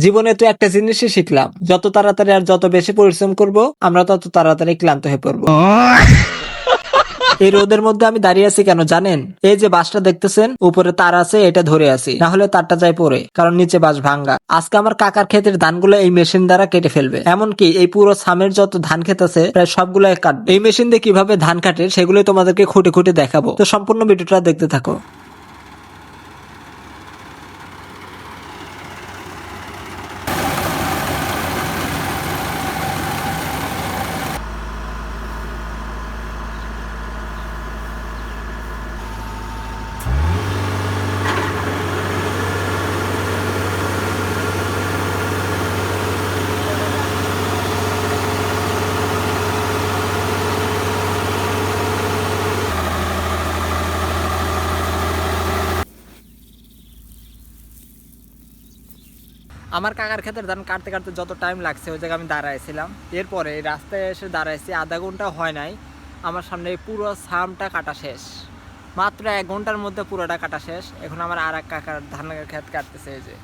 জীবনে তো একটা জিনিসই শিখলাম, যত তাড়াতাড়ি আর যত বেশি পরিশ্রম করব আমরা তত তাড়াতাড়ি ক্লান্ত হয়ে পড়বো। এই রোদের মধ্যে আমি দাঁড়িয়ে আছি কেন জানেন? এই যে বাসটা দেখতেছেন উপরে তার আছে, এটা ধরে আছি, না হলে তারটা যায় পড়ে, কারণ নিচে বাস ভাঙ্গা। আজকে আমার কাকার ক্ষেতের ধানগুলো এই মেশিন দ্বারা কেটে ফেলবে, এমনকি এই পুরো সামের যত ধান ক্ষেত আছে প্রায় সবগুলো কাটবে। এই মেশিন দিয়ে কিভাবে ধান কাটে সেগুলো তোমাদেরকে খুঁটে খুঁটে দেখাবো, তো সম্পূর্ণ ভিডিওটা দেখতে থাকো। আমার কাকার ক্ষেতের ধান কাটতে কাটতে যত টাইম লাগছে ওই জায়গায় আমি দাঁড়াইছিলাম, এরপরে এই রাস্তায় এসে দাঁড়াইছি, আধা ঘন্টা হয় নাই আমার সামনে এই পুরো সামটা কাটা শেষ। মাত্র 1 ঘন্টার মধ্যে পুরোটা কাটা শেষ। এখন আমার আর এক কাকার ধানের ক্ষেত কাটতেছে এই যে।